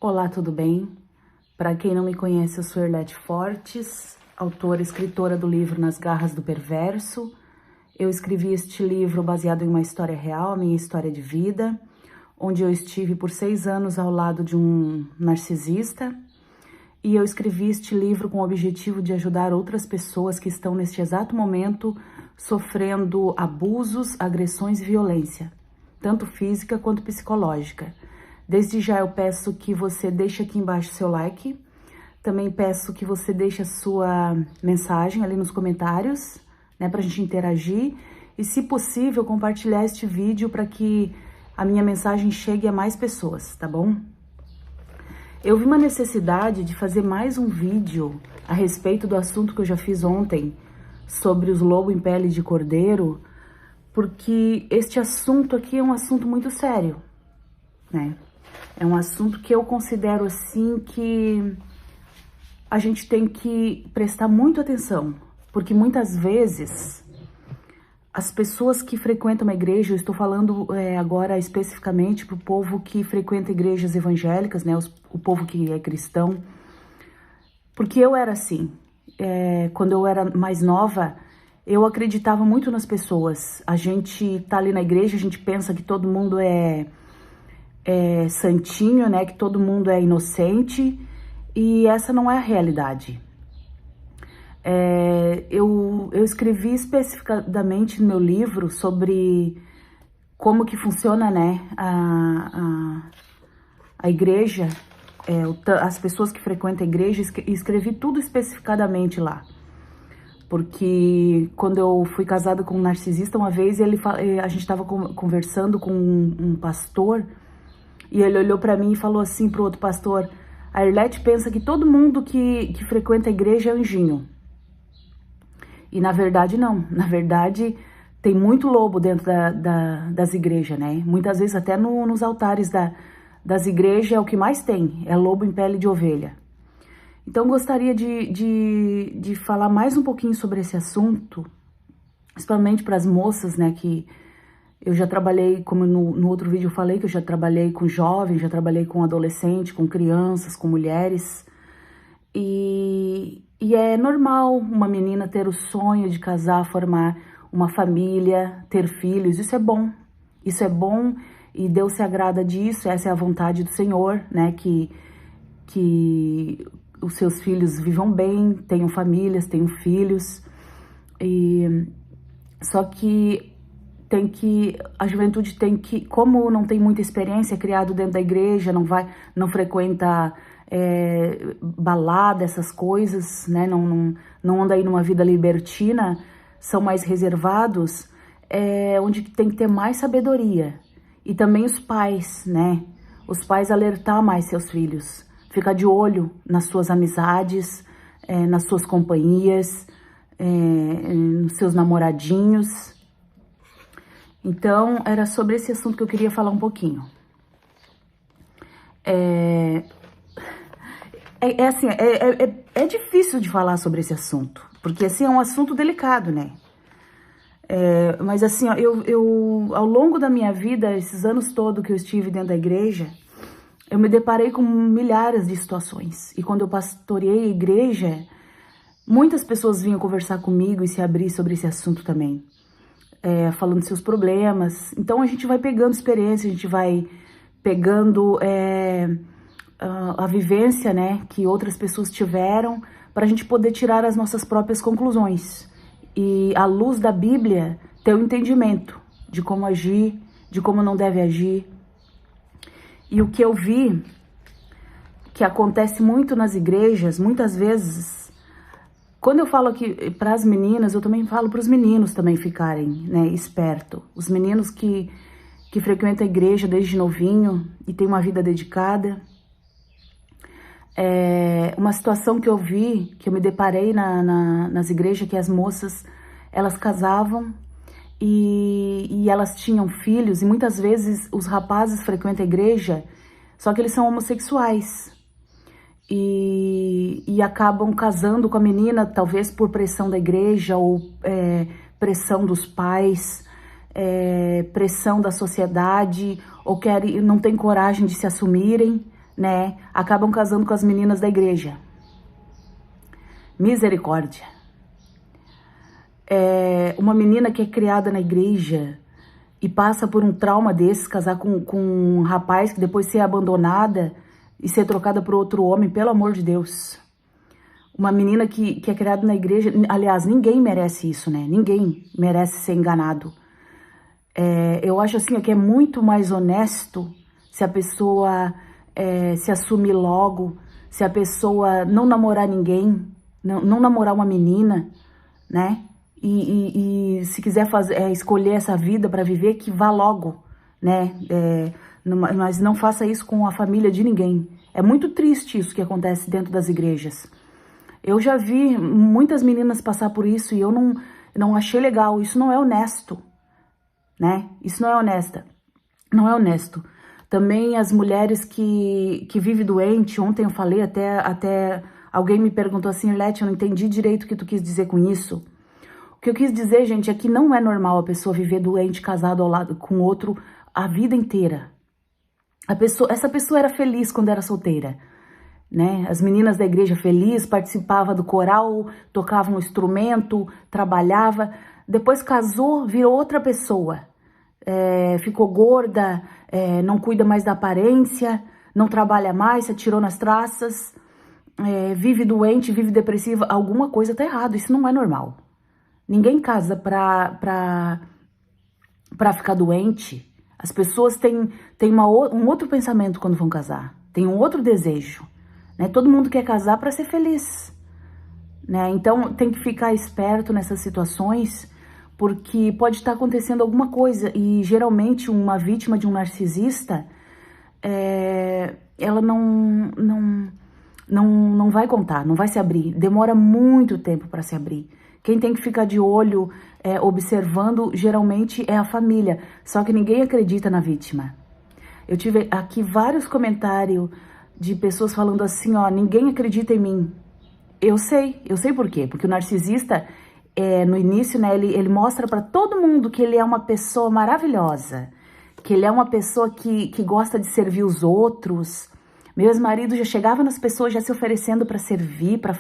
Olá, tudo bem? Para quem não me conhece, eu sou Erlete Fortes, autora e escritora do livro Nas Garras do Perverso. Eu escrevi este livro baseado em uma história real, minha história de vida, onde eu estive por 6 anos ao lado de um narcisista. E eu escrevi este livro com o objetivo de ajudar outras pessoas que estão neste exato momento sofrendo abusos, agressões e violência, tanto física quanto psicológica. Desde já eu peço que você deixe aqui embaixo seu like. Também peço que você deixe a sua mensagem ali nos comentários, né, pra gente interagir. E, se possível, compartilhar este vídeo para que a minha mensagem chegue a mais pessoas, tá bom? Eu vi uma necessidade de fazer mais um vídeo a respeito do assunto que eu já fiz ontem, sobre os lobos em pele de cordeiro, porque este assunto aqui é um assunto muito sério, né? É um assunto que eu considero assim que a gente tem que prestar muito atenção, porque muitas vezes as pessoas que frequentam a igreja, eu estou falando agora especificamente para o povo que frequenta igrejas evangélicas, né, o povo que é cristão, porque eu era assim, quando eu era mais nova, eu acreditava muito nas pessoas. A gente tá ali na igreja, a gente pensa que todo mundo é santinho, né, que todo mundo é inocente, e essa não é a realidade. Eu escrevi especificadamente no meu livro sobre como que funciona, né, a igreja, as pessoas que frequentam a igreja, escrevi tudo especificadamente lá. Porque quando eu fui casada com um narcisista, uma vez a gente estava conversando com um pastor, e ele olhou para mim e falou assim pro outro pastor: a Erlete pensa que todo mundo que frequenta a igreja é anjinho. E na verdade não, na verdade tem muito lobo dentro das igrejas, né? Muitas vezes até nos altares das igrejas é o que mais tem, é lobo em pele de ovelha. Então gostaria de falar mais um pouquinho sobre esse assunto, principalmente para as moças, né, que eu já trabalhei, como no outro vídeo eu falei, que eu já trabalhei com jovens, já trabalhei com adolescentes, com crianças, com mulheres. E é normal uma menina ter o sonho de casar, formar uma família, ter filhos. Isso é bom. Isso é bom e Deus se agrada disso. Essa é a vontade do Senhor, né? Que os seus filhos vivam bem, tenham famílias, tenham filhos. Só que a juventude tem que, como não tem muita experiência, é criado dentro da igreja, não frequenta balada, essas coisas, né, não anda aí numa vida libertina, são mais reservados, onde tem que ter mais sabedoria. E também os pais, né, os pais alertar mais seus filhos, ficar de olho nas suas amizades, nas suas companhias, nos seus namoradinhos. Então, era sobre esse assunto que eu queria falar um pouquinho. Assim, é difícil de falar sobre esse assunto, porque assim, é um assunto delicado, né? Mas assim, ó, eu ao longo da minha vida, esses anos todos que eu estive dentro da igreja, eu me deparei com milhares de situações. E quando eu pastoreei a igreja, muitas pessoas vinham conversar comigo e se abrir sobre esse assunto também. Falando de seus problemas. Então a gente vai pegando experiência, a gente vai pegando a vivência, né, que outras pessoas tiveram, para a gente poder tirar as nossas próprias conclusões. E à luz da Bíblia, ter o entendimento de como agir, de como não deve agir. E o que eu vi, que acontece muito nas igrejas, muitas vezes, quando eu falo aqui para as meninas, eu também falo para os meninos também ficarem, né, esperto. Os meninos que frequentam a igreja desde novinho e têm uma vida dedicada. Uma situação que eu vi, que eu me deparei nas igrejas, que as moças, elas casavam e elas tinham filhos, e muitas vezes os rapazes frequentam a igreja, só que eles são homossexuais. E acabam casando com a menina, talvez por pressão da igreja ou pressão dos pais, pressão da sociedade, ou não tem coragem de se assumirem, né, acabam casando com as meninas da igreja. Misericórdia. Uma menina que é criada na igreja e passa por um trauma desses, casar com um rapaz que depois ser abandonada e ser trocada por outro homem, pelo amor de Deus. Uma menina que é criada na igreja, aliás, ninguém merece isso, né? Ninguém merece ser enganado. Eu acho assim que é muito mais honesto se a pessoa se assumir logo, se a pessoa não namorar ninguém, não namorar uma menina, né? E se quiser escolher essa vida para viver, que vá logo, né? Mas não faça isso com a família de ninguém. É muito triste isso que acontece dentro das igrejas. Eu já vi muitas meninas passar por isso e eu não achei legal. Isso não é honesto, né? Isso não é honesta. Não é honesto. Também as mulheres que vivem doente. Ontem eu falei, até alguém me perguntou assim, Arlete, eu não entendi direito o que tu quis dizer com isso. O que eu quis dizer, gente, é que não é normal a pessoa viver doente, casado ao lado com outro a vida inteira. Essa pessoa era feliz quando era solteira, né? As meninas da igreja felizes, participava do coral, tocava um instrumento, trabalhava. Depois casou, virou outra pessoa. Ficou gorda, não cuida mais da aparência, não trabalha mais, se atirou nas traças, vive doente, vive depressiva. Alguma coisa tá errado, isso não é normal. Ninguém casa pra ficar doente. As pessoas têm um outro pensamento quando vão casar. Tem um outro desejo, né? Todo mundo quer casar para ser feliz, né? Então tem que ficar esperto nessas situações, porque pode estar acontecendo alguma coisa. E geralmente uma vítima de um narcisista, ela não vai contar, não vai se abrir. Demora muito tempo para se abrir. Quem tem que ficar de olho, observando, geralmente é a família. Só que ninguém acredita na vítima. Eu tive aqui vários comentários de pessoas falando assim, ó, ninguém acredita em mim. Eu sei por quê. Porque o narcisista, no início, né, ele mostra para todo mundo que ele é uma pessoa maravilhosa. Que ele é uma pessoa que gosta de servir os outros. Meu ex-marido já chegava nas pessoas já se oferecendo para servir, para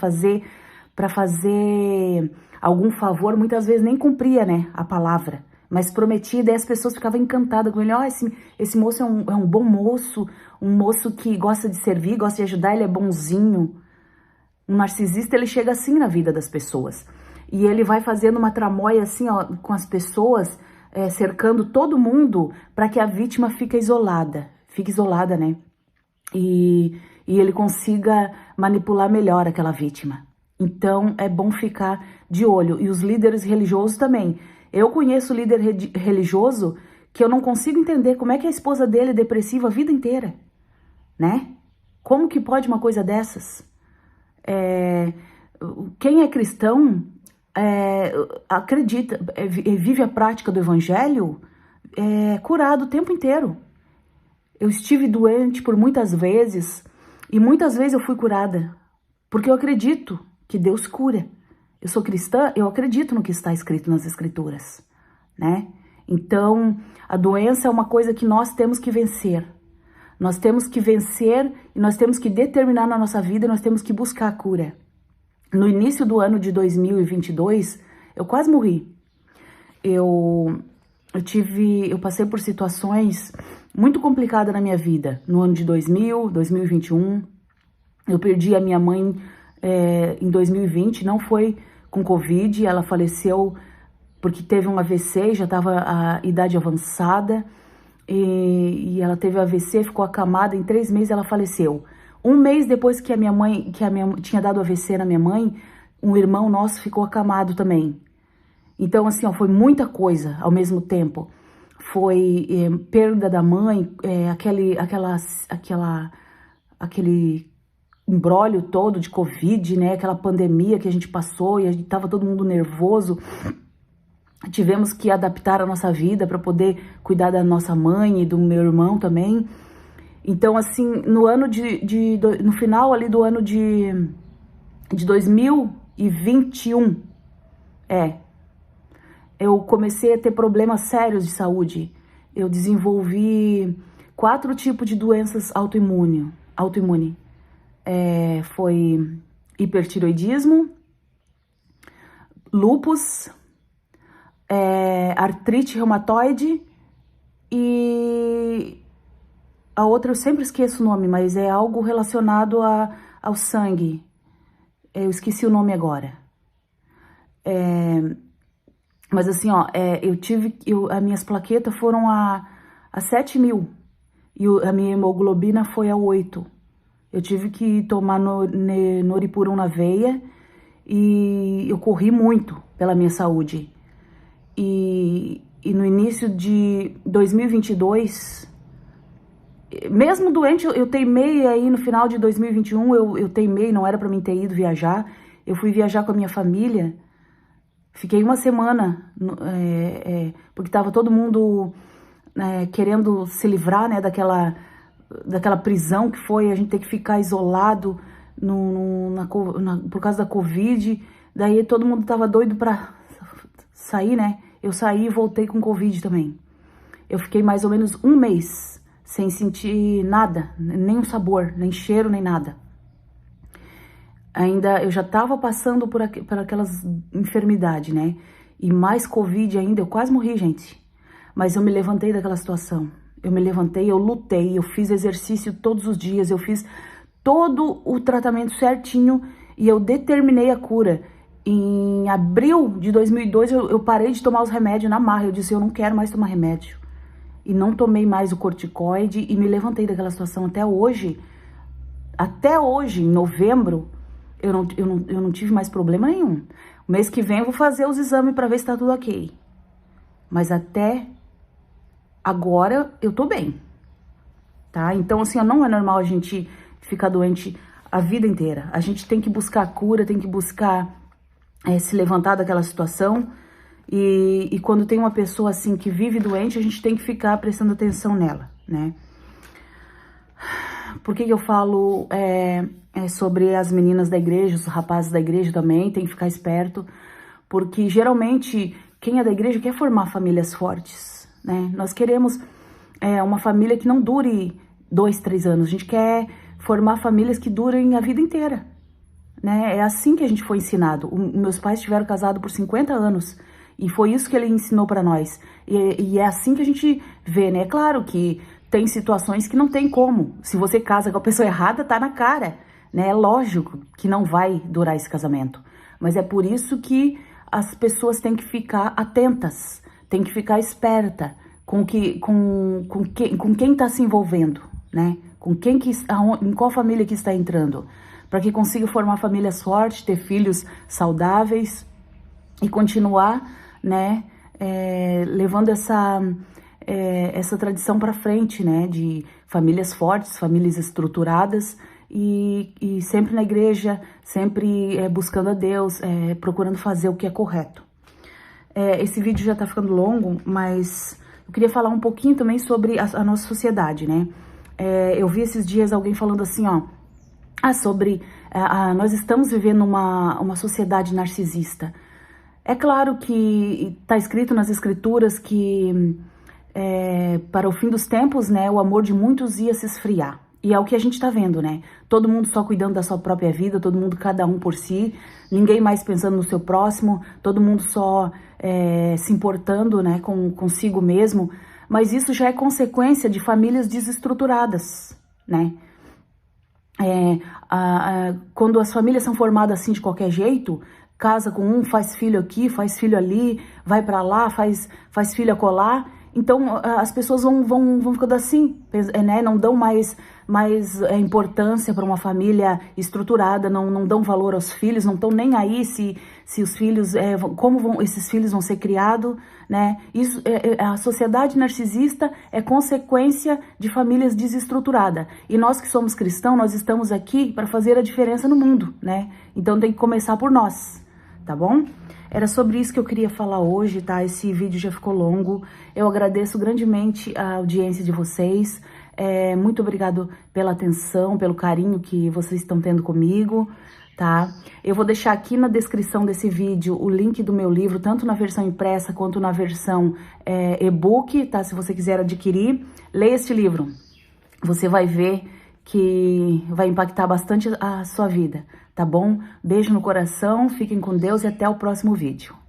fazer algum favor, muitas vezes nem cumpria, né, a palavra, mas prometia, daí as pessoas ficavam encantadas com ele. Ó, esse moço é um bom moço, um moço que gosta de servir, gosta de ajudar, ele é bonzinho. Um narcisista, ele chega assim na vida das pessoas, e ele vai fazendo uma tramóia assim, ó, com as pessoas, cercando todo mundo, para que a vítima fique isolada, né, e ele consiga manipular melhor aquela vítima. Então, é bom ficar de olho. E os líderes religiosos também. Eu conheço líder religioso que eu não consigo entender como é que a esposa dele é depressiva a vida inteira, né? Como que pode uma coisa dessas? Quem é cristão, acredita, vive a prática do evangelho, curado o tempo inteiro. Eu estive doente por muitas vezes e muitas vezes eu fui curada, porque eu acredito que Deus cura. Eu sou cristã, eu acredito no que está escrito nas escrituras, né? Então, a doença é uma coisa que nós temos que vencer. Nós temos que vencer e nós temos que determinar na nossa vida e nós temos que buscar a cura. No início do ano de 2022, eu quase morri. Eu passei por situações muito complicadas na minha vida. No ano de 2021, eu perdi a minha mãe em 2020, não foi com Covid, ela faleceu porque teve um AVC, já estava a idade avançada, e ela teve AVC, ficou acamada, em 3 meses ela faleceu. Um mês depois que a minha mãe tinha dado AVC na minha mãe, um irmão nosso ficou acamado também. Então, assim, ó, foi muita coisa ao mesmo tempo. Foi perda da mãe, aquele imbróglio todo de Covid, né? Aquela pandemia que a gente passou e a gente tava todo mundo nervoso. Tivemos que adaptar a nossa vida para poder cuidar da nossa mãe e do meu irmão também. Então, assim, no final ali do ano de 2021, eu comecei a ter problemas sérios de saúde. Eu desenvolvi 4 tipos de doenças autoimunes. autoimune. Foi hipertiroidismo, lúpus, artrite reumatoide e a outra eu sempre esqueço o nome, mas é algo relacionado ao sangue. Eu esqueci o nome agora. Mas assim, ó, as minhas plaquetas foram a 7.000 e a minha hemoglobina foi a 8. Eu tive que tomar Noripurum na veia e eu corri muito pela minha saúde. E no início de 2022, mesmo doente, eu teimei aí no final de 2021, eu teimei, não era pra mim ter ido viajar. Eu fui viajar com a minha família, fiquei uma semana, porque tava todo mundo querendo se livrar, né, daquela prisão que foi a gente ter que ficar isolado por causa da Covid. Daí todo mundo tava doido pra sair, né? Eu saí e voltei com Covid também. Eu fiquei mais ou menos um mês sem sentir nada, nem um sabor, nem cheiro, nem nada. Ainda eu já tava passando por aquelas enfermidades, né? E mais Covid ainda, eu quase morri, gente. Mas eu me levantei daquela situação. Eu me levantei, eu lutei, eu fiz exercício todos os dias, eu fiz todo o tratamento certinho e eu determinei a cura. Em abril de 2002, eu parei de tomar os remédios na marra. Eu disse, eu não quero mais tomar remédio. E não tomei mais o corticoide e me levantei daquela situação. Até hoje, em novembro, eu não tive mais problema nenhum. O mês que vem eu vou fazer os exames para ver se tá tudo ok. Mas até agora eu tô bem, tá? Então, assim, não é normal a gente ficar doente a vida inteira. A gente tem que buscar a cura, tem que buscar se levantar daquela situação. E quando tem uma pessoa assim que vive doente, a gente tem que ficar prestando atenção nela, né? Por que eu falo sobre as meninas da igreja, os rapazes da igreja também, tem que ficar esperto, porque geralmente quem é da igreja quer formar famílias fortes, né? Nós queremos uma família que não dure 2, 3 anos, a gente quer formar famílias que durem a vida inteira, né? É assim que a gente foi ensinado. Meus pais estiveram casados por 50 anos e foi isso que ele ensinou para nós. E é assim que a gente vê, né? É claro que tem situações que não tem como. Se você casa com a pessoa errada, tá na cara, né? É lógico que não vai durar esse casamento. Mas é por isso que as pessoas têm que ficar atentas, têm que ficar esperta com quem está se envolvendo, né? Em qual família que está entrando, para que consiga formar famílias fortes, ter filhos saudáveis e continuar, né, levando essa tradição para frente, né, de famílias fortes, famílias estruturadas e sempre na igreja, sempre buscando a Deus, procurando fazer o que é correto. Esse vídeo já tá ficando longo, mas eu queria falar um pouquinho também sobre a nossa sociedade, né? Eu vi esses dias alguém falando assim, ó, nós estamos vivendo uma sociedade narcisista. É claro que está escrito nas escrituras que para o fim dos tempos, né, o amor de muitos ia se esfriar. E é o que a gente está vendo, né? Todo mundo só cuidando da sua própria vida, todo mundo cada um por si, ninguém mais pensando no seu próximo, todo mundo só se importando, né, consigo mesmo. Mas isso já é consequência de famílias desestruturadas, né? Quando as famílias são formadas assim de qualquer jeito, casa com um, faz filho aqui, faz filho ali, vai pra lá, faz filho acolá. Então as pessoas vão ficando assim, né? Não dão mais importância para uma família estruturada, não dão valor aos filhos, não estão nem aí se os filhos, esses filhos vão ser criados, né? Isso, a sociedade narcisista é consequência de famílias desestruturadas. E nós que somos cristãos, nós estamos aqui para fazer a diferença no mundo, né? Então tem que começar por nós, tá bom? Era sobre isso que eu queria falar hoje, tá? Esse vídeo já ficou longo. Eu agradeço grandemente a audiência de vocês. Muito obrigado pela atenção, pelo carinho que vocês estão tendo comigo, tá? Eu vou deixar aqui na descrição desse vídeo o link do meu livro, tanto na versão impressa quanto na versão e-book, tá? Se você quiser adquirir, leia este livro. Você vai ver que vai impactar bastante a sua vida, tá bom? Beijo no coração, fiquem com Deus e até o próximo vídeo.